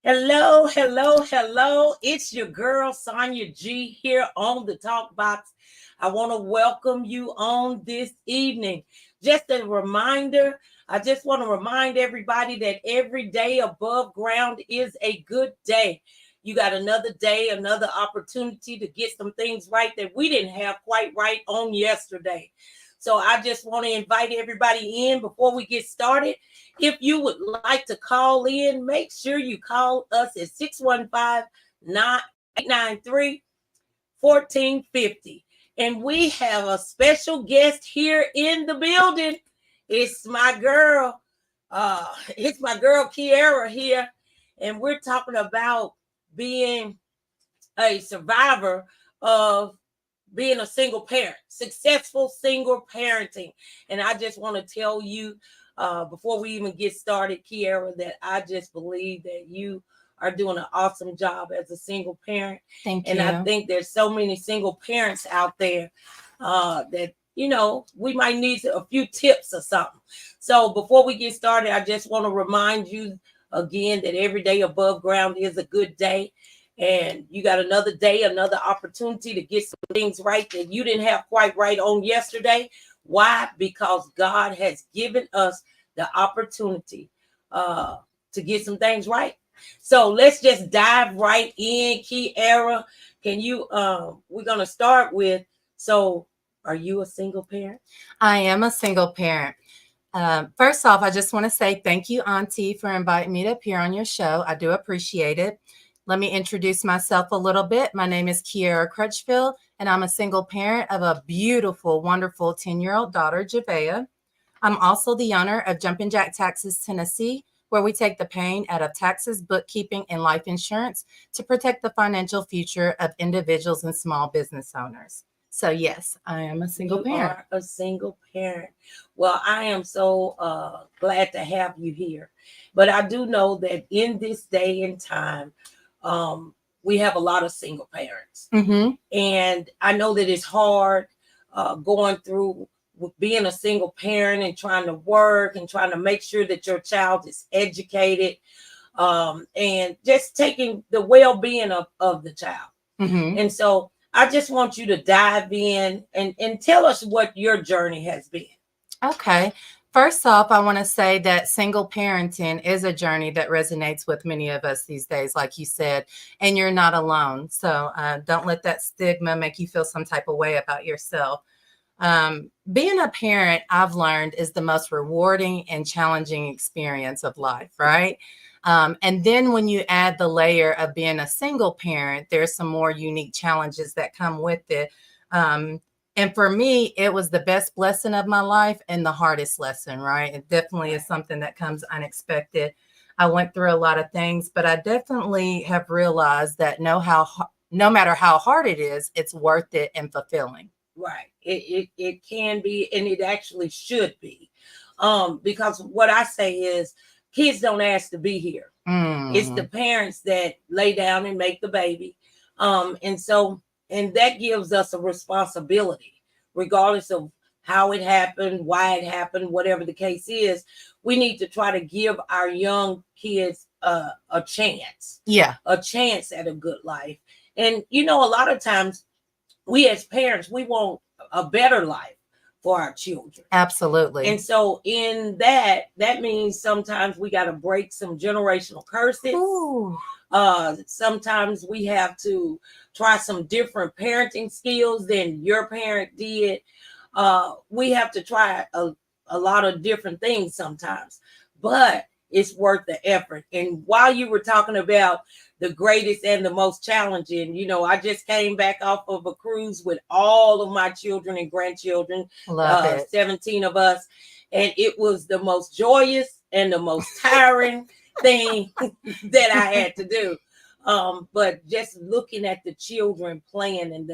Hello, hello, hello. It's your girl, Sonja G, here on the TalkBox. I want to welcome you on this evening. Just a reminder, I just want to remind everybody that every day above ground is a good day. You got another day, another opportunity to get some things right that we didn't have quite right on yesterday. So I just want to invite everybody in before we get started. If you would like to call in, make sure you call us at 615-893-1450. And we have a special guest here in the building. It's my girl. It's my girl Keaira here. And we're talking about being a survivor of being a single parent, successful single parenting. And I just want to tell you, before we even get started, Keaira, that I just believe that you are doing an awesome job as a single parent. Thank you. And I think there's so many single parents out there that, we might need a few tips or something. So before we get started, I just want to remind you again that every day above ground is a good day. And you got another day, another opportunity to get some things right that you didn't have quite right on yesterday. Why? Because God has given us the opportunity to get some things right. So let's just dive right in. Keaira, can you, we're going to start with, so are you a single parent? I am a single parent. First off, I just want to say thank you, Auntie, for inviting me to appear on your show. I do appreciate it. Let me introduce myself a little bit. My name is Keaira Crutchfield, and I'm a single parent of a beautiful, wonderful 10-year-old daughter, Neveah. I'm also the owner of Jumpin' Jack Taxes Tennessee, where we take the pain out of taxes, bookkeeping, and life insurance to protect the financial future of individuals and small business owners. So yes, I am a single parent. You are a single parent. Well, I am so glad to have you here. But I do know that in this day and time, we have a lot of single parents. Mm-hmm. And I know that it's hard going through with being a single parent and trying to work and trying to make sure that your child is educated and just taking the well-being of the child. Mm-hmm. And so I just want you to dive in and tell us what your journey has been. Okay. First off, I want to say that single parenting is a journey that resonates with many of us these days, like you said, and you're not alone. So don't let that stigma make you feel some type of way about yourself. Being a parent, I've learned, is the most rewarding and challenging experience of life, right? And then when you add the layer of being a single parent, there's some more unique challenges that come with it. And for me, it was the best blessing of my life and the hardest lesson, right? It definitely is something that comes unexpected. I went through a lot of things, but I definitely have realized that no matter how hard it is, it's worth it and fulfilling. Right. It can be, and it actually should be. Because what I say is kids don't ask to be here. It's the parents that lay down and make the baby. And that gives us a responsibility, regardless of how it happened, why it happened, whatever the case is. We need to try to give our young kids a chance. Yeah. A chance at a good life. And, a lot of times we as parents, we want a better life for our children. Absolutely. And so in that means sometimes we got to break some generational curses. Ooh. Sometimes we have to try some different parenting skills than your parent did. We have to try a lot of different things sometimes, but it's worth the effort. And while you were talking about the greatest and the most challenging, I just came back off of a cruise with all of my children and grandchildren, 17 of us. And it was the most joyous and the most tiring thing that I had to do. But just looking at the children playing and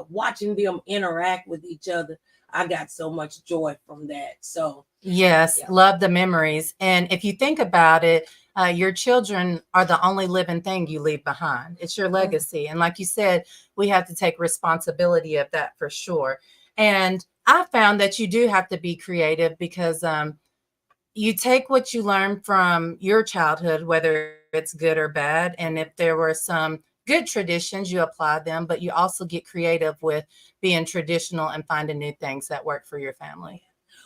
watching them interact with each other, I got so much joy from that. So yes, yeah. Love the memories. And if you think about it, your children are the only living thing you leave behind. It's your legacy. And like you said, we have to take responsibility of that for sure. And I found that you do have to be creative because you take what you learn from your childhood, whether it's good or bad. And if there were some good traditions, you apply them, but you also get creative with being traditional and finding new things that work for your family.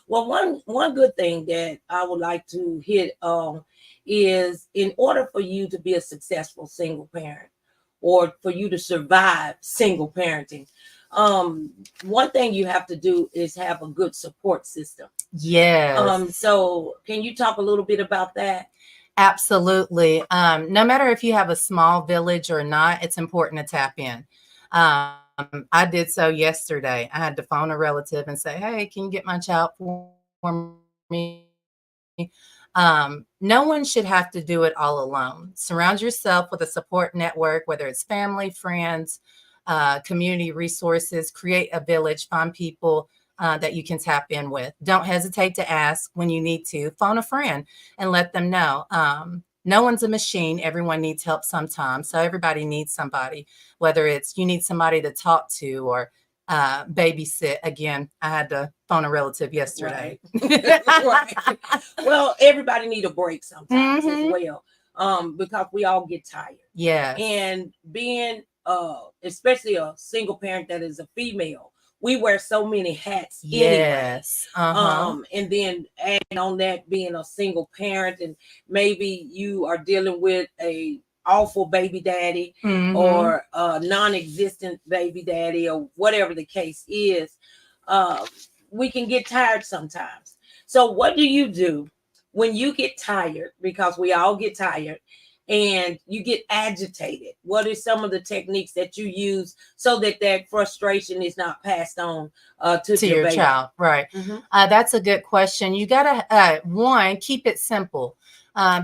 Well, one good thing that I would like to hit on is, in order for you to be a successful single parent, or for you to survive single parenting, one thing you have to do is have a good support system. Yes. So can you talk a little bit about that? Absolutely. No matter if you have a small village or not, it's important to tap in. I did so yesterday. I had to phone a relative and say, "Hey, can you get my child for me?" No one should have to do it all alone. Surround yourself with a support network, whether it's family, friends, community resources. Create a village. Find people that you can tap in with. Don't hesitate to ask when you need to. Phone a friend and let them know. No one's a machine. Everyone needs help sometimes. So everybody needs somebody, whether it's you need somebody to talk to or babysit. Again, I had to phone a relative yesterday. Right. Right. Well, everybody need a break sometimes as well, because we all get tired. Yes. And being especially a single parent that is a female, we wear so many hats anyway. Yes. And then adding on that, being a single parent, and maybe you are dealing with a awful baby daddy or a non-existent baby daddy, or whatever the case is. We can get tired sometimes. So what do you do when you get tired? Because we all get tired and you get agitated. What are some of the techniques that you use so that that frustration is not passed on to your baby? child? Right. That's a good question. You gotta one, keep it simple.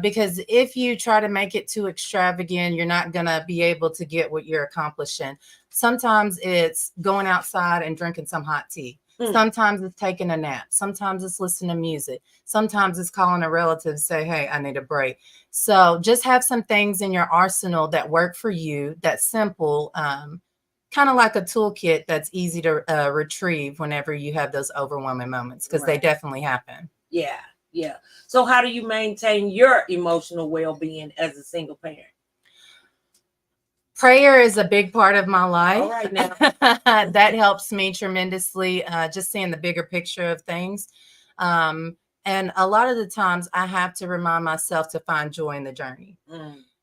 Because if you try to make it too extravagant, you're not going to be able to get what you're accomplishing. Sometimes it's going outside and drinking some hot tea. Sometimes it's taking a nap. Sometimes it's listening to music. Sometimes it's calling a relative to say, "Hey, I need a break." So just have some things in your arsenal that work for you. That's simple, kind of like a toolkit that's easy to retrieve whenever you have those overwhelming moments, because they definitely happen. Yeah. Yeah. So how do you maintain your emotional well-being as a single parent? Prayer is a big part of my life. All right now. That helps me tremendously, just seeing the bigger picture of things. And a lot of the times I have to remind myself to find joy in the journey,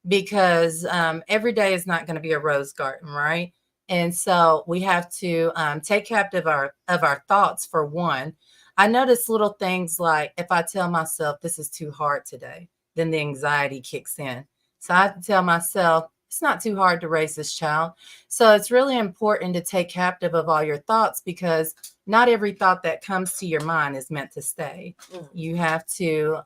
because every day is not going to be a rose garden, right? And so we have to take captive of our thoughts, for one. I notice little things like if I tell myself this is too hard today, then the anxiety kicks in. So I have to tell myself it's not too hard to raise this child. So it's really important to take captive of all your thoughts, because not every thought that comes to your mind is meant to stay. You have to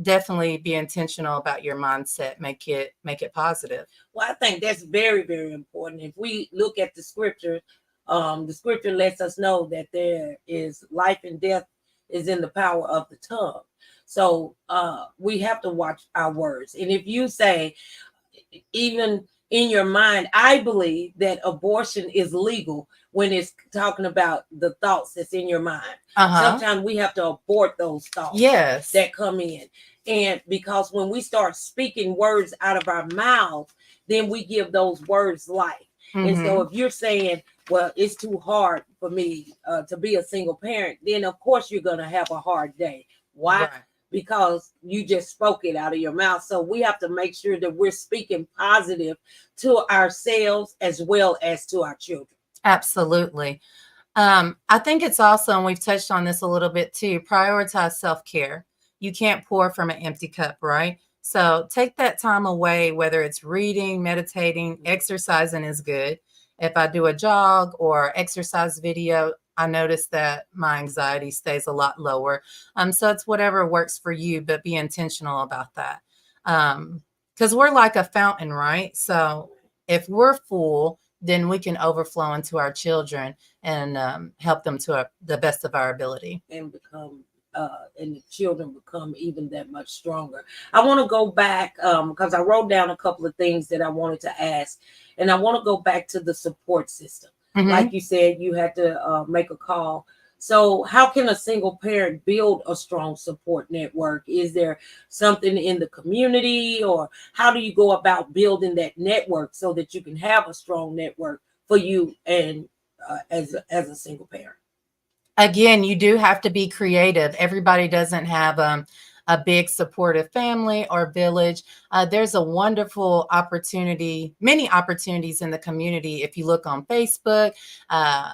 definitely be intentional about your mindset. Make it positive. Well, I think that's very, very important. If we look at the scripture lets us know that there is life and death is in the power of the tongue. So we have to watch our words. And if you say, even in your mind, I believe that abortion is legal when it's talking about the thoughts that's in your mind. Sometimes we have to abort those thoughts that come in. And because when we start speaking words out of our mouth, then we give those words life. And so if you're saying, well, it's too hard for me to be a single parent, then of course you're going to have a hard day. Why? Right. Because you just spoke it out of your mouth. So we have to make sure that we're speaking positive to ourselves as well as to our children. Absolutely. I think it's also, and we've touched on this a little bit too, prioritize self-care. You can't pour from an empty cup, right? So take that time away, whether it's reading, meditating, exercising is good. If I do a jog or exercise video, I notice that my anxiety stays a lot lower. So it's whatever works for you, but be intentional about that. Because we're like a fountain, right? So if we're full, then we can overflow into our children and help them to the best of our ability. And become and the children become even that much stronger. I want to go back because I wrote down a couple of things that I wanted to ask. And I want to go back to the support system. Like you said, you had to make a call So, how can a single parent build a strong support network? Is there something in the community, or how do you go about building that network so that you can have a strong network for you and as a single parent? Again, you do have to be creative. Everybody doesn't have a big supportive family or village. There's a wonderful opportunity, many opportunities in the community. If you look on Facebook, uh,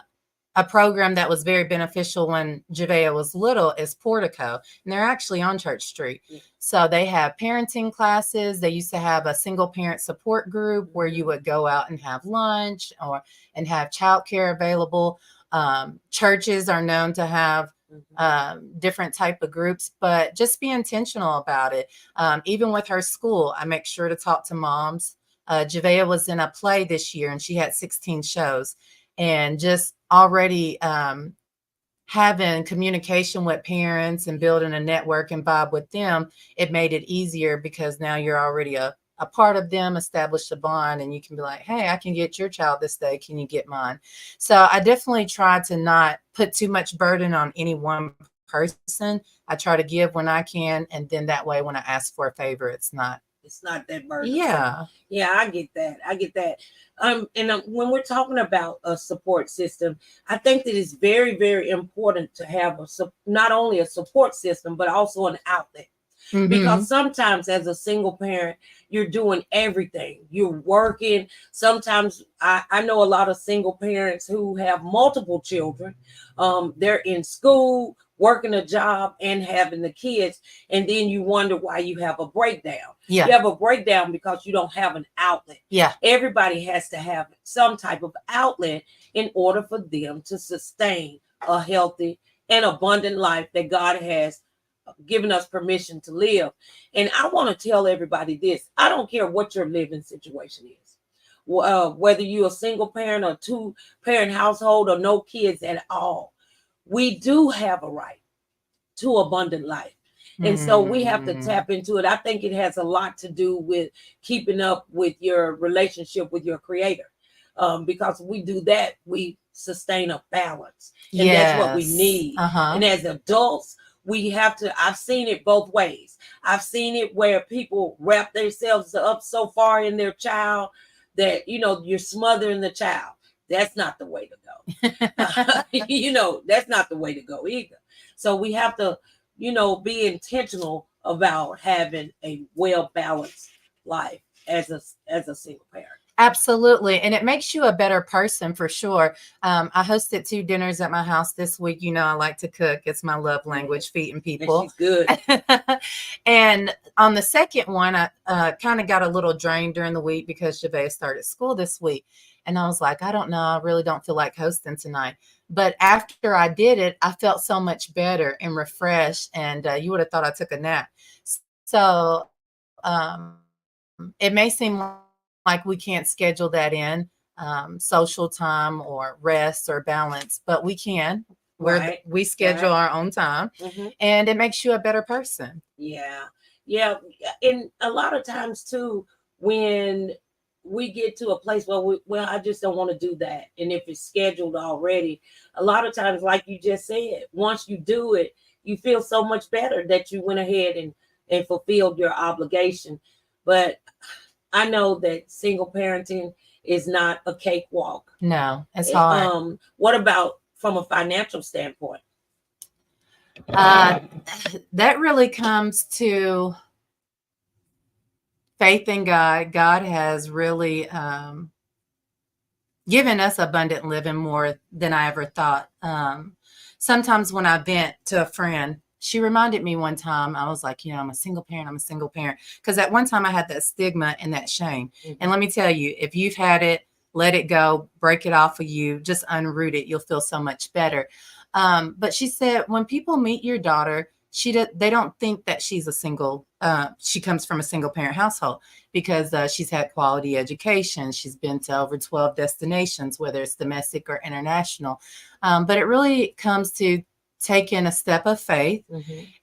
a program that was very beneficial when Neveah was little is Portico, and they're actually on Church Street. Yeah. So they have parenting classes. They used to have a single parent support group where you would go out and have lunch and have childcare available. Churches are known to have different type of groups, but just be intentional about it. Even with her school, I make sure to talk to moms. Neveah was in a play this year and she had 16 shows, and just already having communication with parents and building a network and vibe with them, it made it easier because now you're already a part of them, established a bond, and you can be like, hey, I can get your child this day. Can you get mine? So I definitely try to not put too much burden on any one person. I try to give when I can. And then that way, when I ask for a favor, it's not that burdensome. Yeah. Yeah, I get that. I get that. And when we're talking about a support system, I think that it's very, very important to have not only a support system, but also an outlet. Mhm. Because sometimes as a single parent, you're doing everything. You're working. Sometimes I know a lot of single parents who have multiple children. They're in school, working a job, and having the kids. And then you wonder why you have a breakdown. Yeah. You have a breakdown because you don't have an outlet. Yeah. Everybody has to have some type of outlet in order for them to sustain a healthy and abundant life that God has given us permission to live. And I want to tell everybody this: I don't care what your living situation is, whether you're a single parent or two-parent household or no kids at all, we do have a right to abundant life. And so we have to tap into it. I think it has a lot to do with keeping up with your relationship with your creator. Because we do that, we sustain a balance. And that's what we need. And as adults, we have to, I've seen it both ways. I've seen it where people wrap themselves up so far in their child that, you're smothering the child. That's not the way to go. That's not the way to go either. So we have to, be intentional about having a well-balanced life as a single parent. Absolutely. And it makes you a better person for sure. I hosted 2 dinners at my house this week. I like to cook. It's my love language, feeding people. And she's good. And on the second one, I kind of got a little drained during the week because Neveah started school this week. And I was like, I don't know. I really don't feel like hosting tonight. But after I did it, I felt so much better and refreshed. And you would have thought I took a nap. So it may seem like we can't schedule that in, social time or rest or balance, but we can. We schedule our own time, and it makes you a better person. Yeah. And a lot of times too, when we get to a place where I just don't want to do that, and if it's scheduled already, a lot of times, like you just said, once you do it, you feel so much better that you went ahead and fulfilled your obligation. But I know that single parenting is not a cakewalk. No, it's hard. What about from a financial standpoint? That really comes to faith in God. God has really given us abundant living more than I ever thought. Sometimes when I vent to a friend, she reminded me one time, I was like, I'm a single parent. Because at one time I had that stigma and that shame. And let me tell you, if you've had it, let it go, break it off of you, just unroot it. You'll feel so much better. But she said, when people meet your daughter, they don't think that she's she comes from a single parent household because she's had quality education. She's been to over 12 destinations, whether it's domestic or international. But it really comes to taking a step of faith,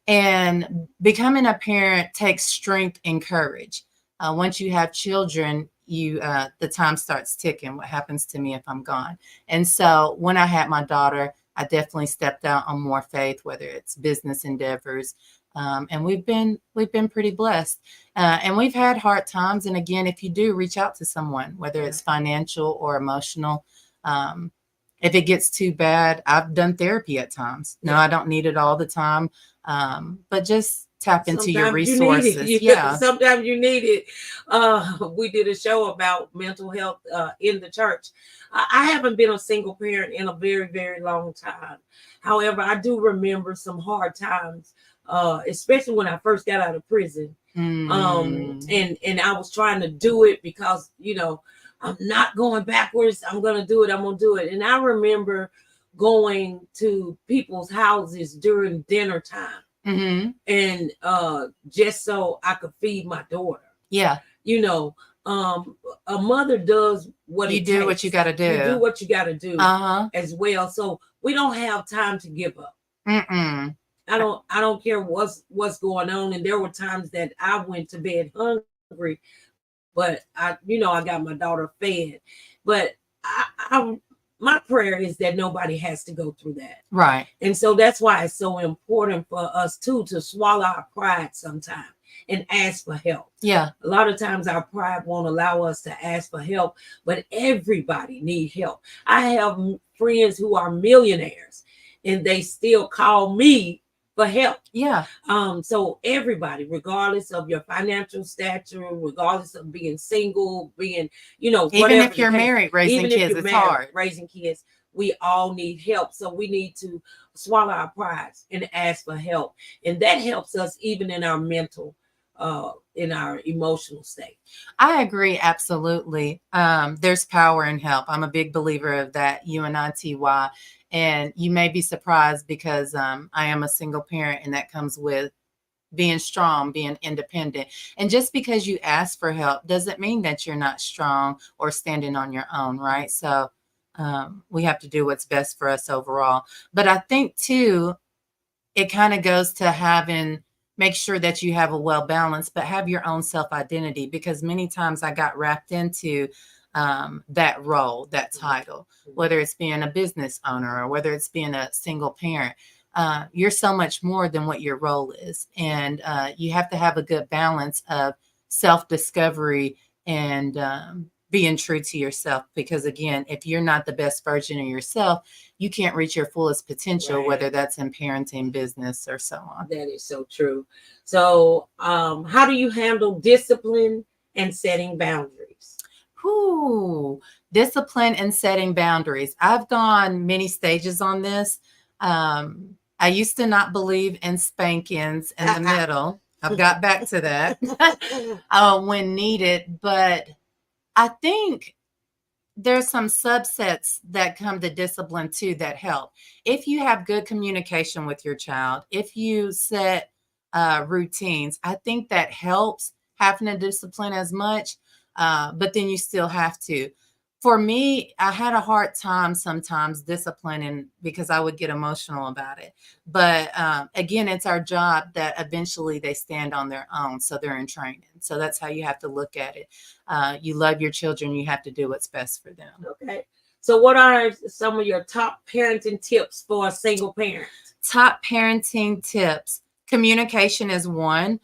and becoming a parent takes strength and courage. Once you have children, the time starts ticking. What happens to me if I'm gone? And so when I had my daughter, I definitely stepped out on more faith, whether it's business endeavors. And we've been pretty blessed. And we've had hard times. And again, if you do, reach out to someone, whether it's financial or emotional. If it gets too bad, I've done therapy at times. No, I don't need it all the time. But just tap into your resources. Yeah. Sometimes you need it. We did a show about mental health in the church. I haven't been a single parent in a very, very long time. However, I do remember some hard times, especially when I first got out of prison. And I was trying to do it because, I'm not going backwards. I'm going to do it. I'm going to do it. And I remember going to people's houses during dinner time. And just so I could feed my daughter. Yeah. A mother does what you do what you got to do. You do what you got to do as well. So we don't have time to give up. I don't care what's going on. And there were times that I went to bed hungry, but I got my daughter fed. But my prayer is that nobody has to go through that. Right. And so that's why it's so important for us too to swallow our pride sometimes and ask for help. Yeah. A lot of times our pride won't allow us to ask for help, but everybody needs help. I have friends who are millionaires and they still call me for help. Yeah. So everybody, regardless of your financial stature, regardless of being single, being, even if you're married, raising kids, it's hard. Raising kids, we all need help. So we need to swallow our pride and ask for help. And that helps us even in our mental, in our emotional state. I agree. Absolutely. There's power in help. I'm a big believer of that. UNITY. And you may be surprised because I am a single parent, and that comes with being strong, being independent. And just because you ask for help doesn't mean that you're not strong or standing on your own, right? So we have to do what's best for us overall. But I think too, it kind of goes to make sure that you have a well balanced, but have your own self-identity, because many times I got wrapped into that role, that title, whether it's being a business owner or whether it's being a single parent. You're so much more than what your role is. And you have to have a good balance of self-discovery and being true to yourself. Because again, if you're not the best version of yourself, you can't reach your fullest potential, right, whether that's in parenting, business, or so on. That is so true. So how do you handle discipline and setting boundaries? Discipline and setting boundaries. I've gone many stages on this. I used to not believe in spankings in the middle. I've got back to that when needed. But I think there's some subsets that come to discipline too that help. If you have good communication with your child, if you set routines, I think that helps having to discipline as much. But then you still have to. For me, I had a hard time sometimes disciplining because I would get emotional about it. But again, it's our job that eventually they stand on their own. So they're in training. So that's how you have to look at it. You love your children. You have to do what's best for them. Okay. So what are some of your top parenting tips for a single parent? Top parenting tips. Communication is one.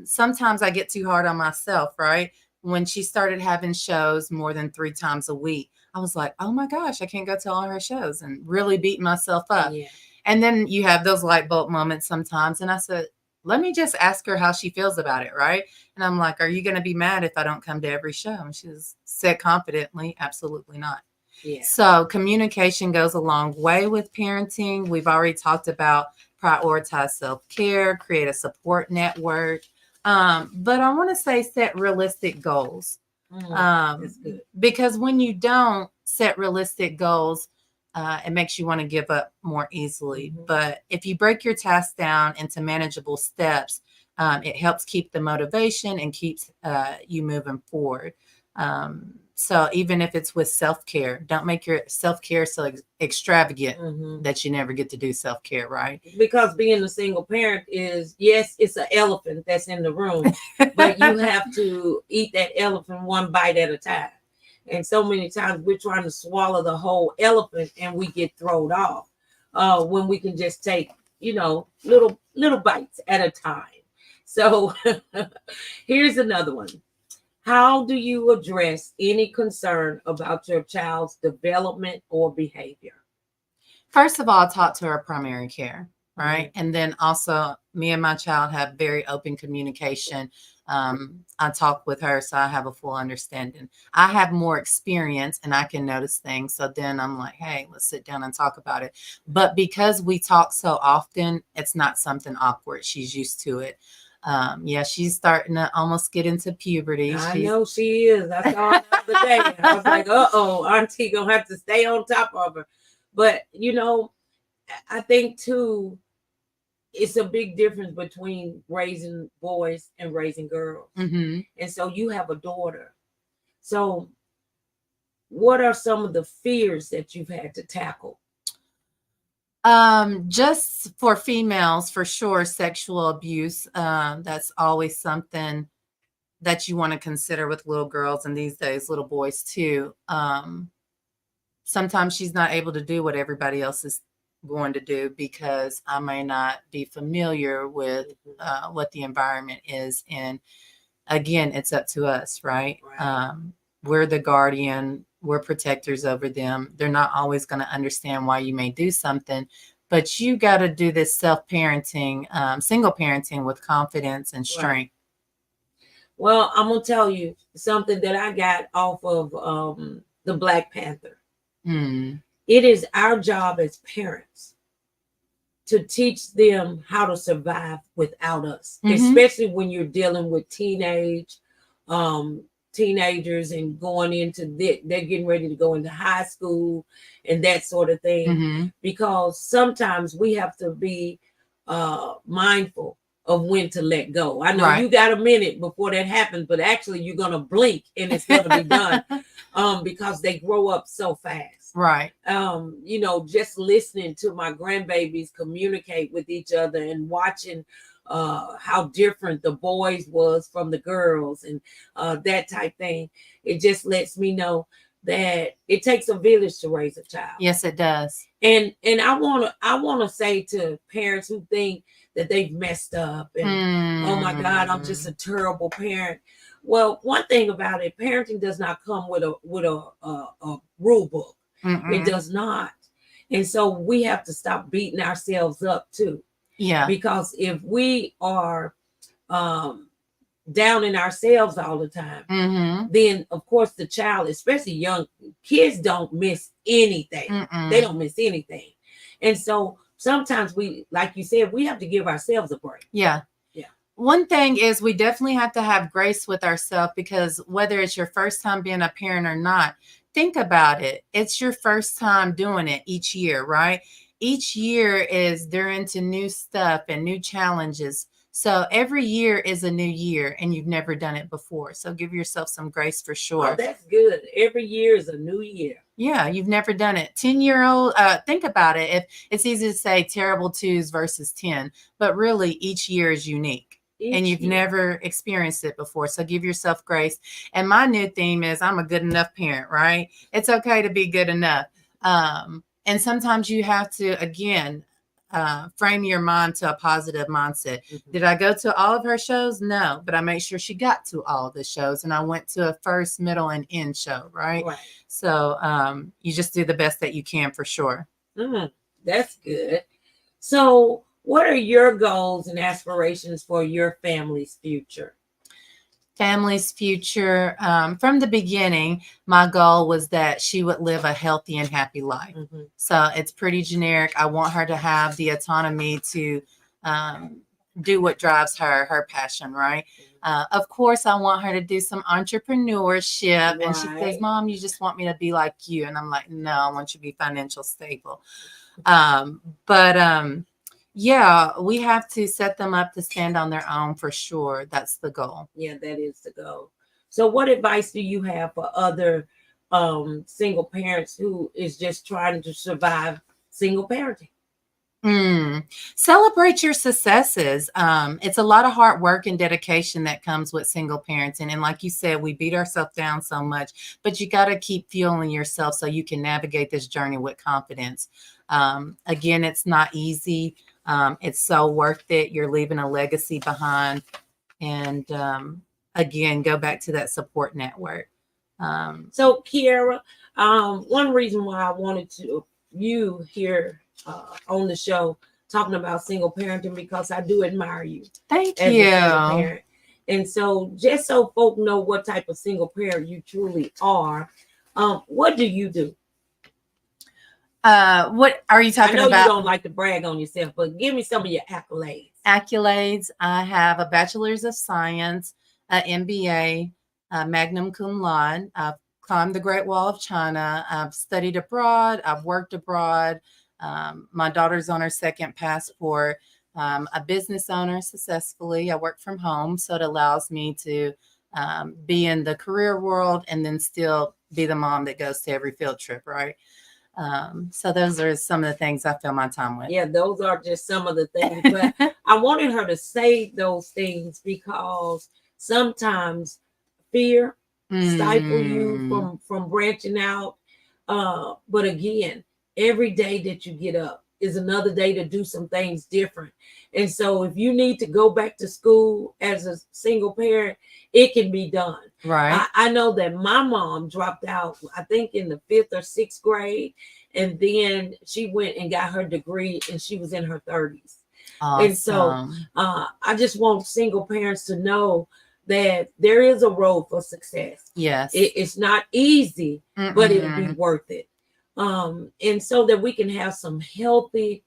Sometimes I get too hard on myself, right? When she started having shows more than 3 times a week, I was like, oh my gosh, I can't go to all her shows, and really beating myself up. Yeah. And then you have those light bulb moments sometimes. And I said, let me just ask her how she feels about it, right? And I'm like, are you going to be mad if I don't come to every show? And she said confidently, absolutely not. Yeah. So communication goes a long way with parenting. We've already talked about prioritize self-care, create a support network. But I want to say set realistic goals. Because when you don't set realistic goals, it makes you want to give up more easily. But if you break your tasks down into manageable steps, it helps keep the motivation and keeps you moving forward. So even if it's with self-care, don't make your self-care so extravagant that you never get to do self-care, right? Because being a single parent is, yes, it's an elephant that's in the room, but you have to eat that elephant one bite at a time. And so many times we're trying to swallow the whole elephant and we get thrown off. when we can just take, little bites at a time. So here's another one. How do you address any concern about your child's development or behavior? First of all, talk to our primary care, right? Mm-hmm. And then also, me and my child have very open communication. I talk with her, so I have a full understanding. I have more experience and I can notice things. So then I'm like, hey, let's sit down and talk about it. But because we talk so often, it's not something awkward. She's used to it. Yeah, she's starting to almost get into puberty. I know she is. I saw her the other day. I was like, Auntie gonna have to stay on top of her. But I think too, it's a big difference between raising boys and raising girls. Mm-hmm. And so you have a daughter. So what are some of the fears that you've had to tackle? Just for females, for sure, sexual abuse. That's always something that you want to consider with little girls, and these days, little boys too. Sometimes she's not able to do what everybody else is going to do because I may not be familiar with what the environment is. And again, it's up to us, right? We're the guardian. We're protectors over them. They're not always going to understand why you may do something, but you got to do this self-parenting, single parenting with confidence and strength. Right. Well, I'm going to tell you something that I got off of the Black Panther. It is our job as parents to teach them how to survive without us, especially when you're dealing with teenagers and going into they're getting ready to go into high school and that sort of thing, because sometimes we have to be mindful of when to let go. I know you got a minute before that happens, but actually you're going to blink and it's going to be done because they grow up so fast. Right. Just listening to my grandbabies communicate with each other and watching how different the boys was from the girls and that type thing. It just lets me know that it takes a village to raise a child. Yes, it does. And I wanna say to parents who think that they've messed up and oh my God, I'm just a terrible parent. Well, one thing about it, parenting does not come with a rule book. It does not. And so we have to stop beating ourselves up too. Yeah. Because if we are down in ourselves all the time, then of course the child, especially young kids, don't miss anything. They don't miss anything. And so sometimes we, like you said, we have to give ourselves a break. Yeah. One thing is we definitely have to have grace with ourselves, because whether it's your first time being a parent or not, think about it. It's your first time doing it each year, right? Each year they're into new stuff and new challenges. So every year is a new year and you've never done it before. So give yourself some grace for sure. Oh, that's good. Every year is a new year. Yeah, you've never done it. 10-year-old, think about it. If it's easy to say terrible twos versus 10, but really each year is unique. And you've never experienced it before. So give yourself grace. And my new theme is I'm a good enough parent, right? It's okay to be good enough. And sometimes you have to, again, frame your mind to a positive mindset. Did I go to all of her shows? No, but I made sure she got to all of the shows. And I went to a first, middle, and end show, right? So you just do the best that you can for sure. That's good. So what are your goals and aspirations for your family's future? Family's future. From the beginning, my goal was that she would live a healthy and happy life. So it's pretty generic. I want her to have the autonomy to do what drives her passion, right? Of course, I want her to do some entrepreneurship. And she says, Mom, you just want me to be like you. And I'm like, no, I want you to be financial stable. Yeah, we have to set them up to stand on their own for sure. That's the goal. Yeah, that is the goal. So what advice do you have for other single parents who is just trying to survive single parenting? Celebrate your successes. It's a lot of hard work and dedication that comes with single parenting. And like you said, we beat ourselves down so much, but you got to keep fueling yourself so you can navigate this journey with confidence. Again, it's not easy. It's so worth it. You're leaving a legacy behind. And again, go back to that support network. So, Keaira, one reason why I wanted you here on the show talking about single parenting, because I do admire you. Thank as you. a single parent. And so, just so folk know what type of single parent you truly are, what do you do? What are you talking about? I know you don't like to brag on yourself, but give me some of your accolades. Accolades. I have a bachelor's of science, an MBA, magna cum laude. I've climbed the Great Wall of China. I've studied abroad. I've worked abroad. My daughter's on her second passport. A business owner successfully. I work from home, so it allows me to be in the career world and then still be the mom that goes to every field trip, right? So those are some of the things I fill my time with. Yeah, those are just some of the things. But I wanted her to say those things because sometimes fear stifle you from branching out. But again, every day that you get up is another day to do some things different. And so if you need to go back to school as a single parent, it can be done. Right. I know that my mom dropped out, I think in the 5th or 6th grade, and then she went and got her degree and she was in her 30s. Awesome. And so I just want single parents to know that there is a road for success. Yes. It's not easy, but it'll be worth it. And so that we can have some healthy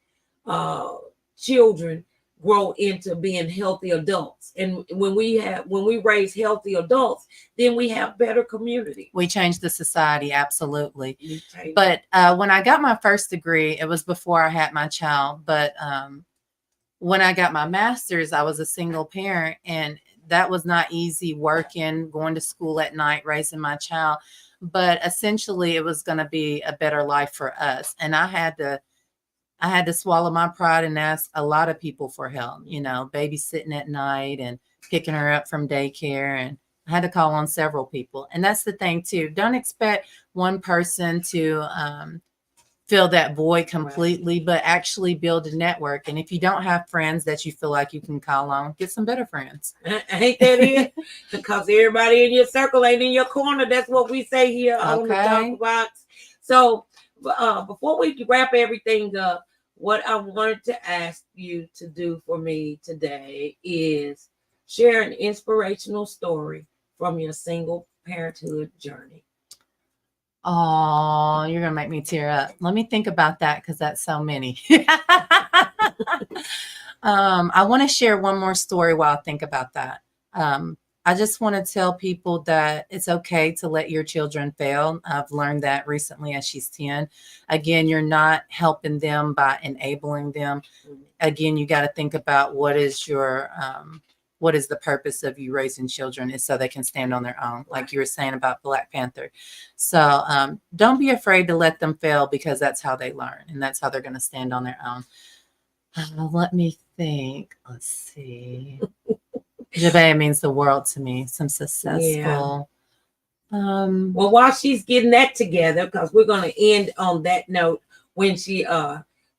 children grow into being healthy adults. And when we raise healthy adults, then we have better community. We change the society, absolutely. But when I got my first degree, it was before I had my child. But when I got my master's, I was a single parent, and that was not easy, working, going to school at night, raising my child. But essentially, it was going to be a better life for us. And I had to swallow my pride and ask a lot of people for help, babysitting at night and picking her up from daycare. And I had to call on several people. And that's the thing too. Don't expect one person to fill that void completely, but actually build a network. And if you don't have friends that you feel like you can call on, get some better friends. Ain't that it? Because everybody in your circle ain't in your corner. That's what we say here on the TalkBox. So before we wrap everything up, what I wanted to ask you to do for me today is share an inspirational story from your single parenthood journey. Oh, you're going to make me tear up. Let me think about that because that's so many. I want to share one more story while I think about that. I just want to tell people that it's okay to let your children fail. I've learned that recently as she's 10. Again, you're not helping them by enabling them. Again, you got to think about what is the purpose of you raising children is so they can stand on their own, like you were saying about Black Panther. So don't be afraid to let them fail because that's how they learn and that's how they're going to stand on their own. Let me think. Let's see. Neveah means the world to me. Some successful. Yeah. Well, while she's getting that together, because we're going to end on that note when she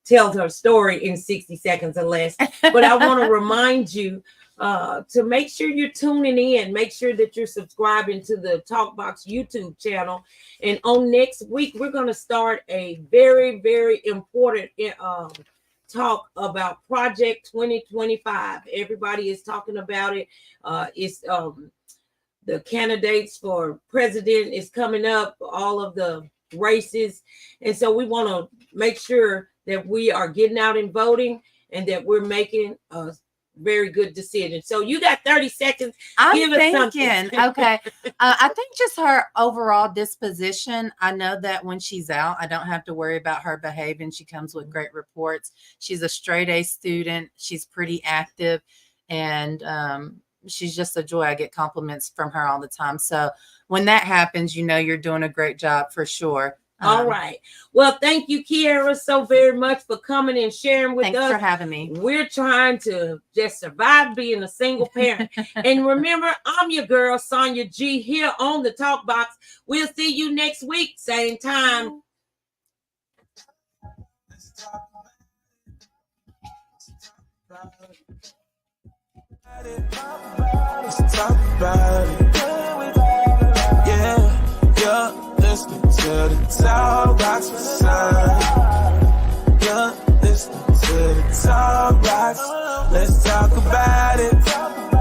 tells her story in 60 seconds or less. But I want to remind you to make sure you're tuning in. Make sure that you're subscribing to the TalkBox YouTube channel. And on next week, we're going to start a very, very important talk about Project 2025. Everybody is talking about it. It's the candidates for president is coming up, all of the races. And so we want to make sure that we are getting out and voting and that we're making a very good decision. So you got 30 seconds. Give us something. Okay. I think just her overall disposition. I know that when she's out, I don't have to worry about her behaving. She comes with great reports. She's a straight A student. She's pretty active, and she's just a joy. I get compliments from her all the time. So when that happens, you're doing a great job for sure. All right. Well, thank you, Keaira, so very much for coming and sharing with us. Thanks for having me. We're trying to just survive being a single parent. And remember, I'm your girl, Sonja G, here on the TalkBox. We'll see you next week, same time. Let's talk about it. Yeah, you're listening to the TalkBox beside. You're listening to the TalkBox. Let's talk about it.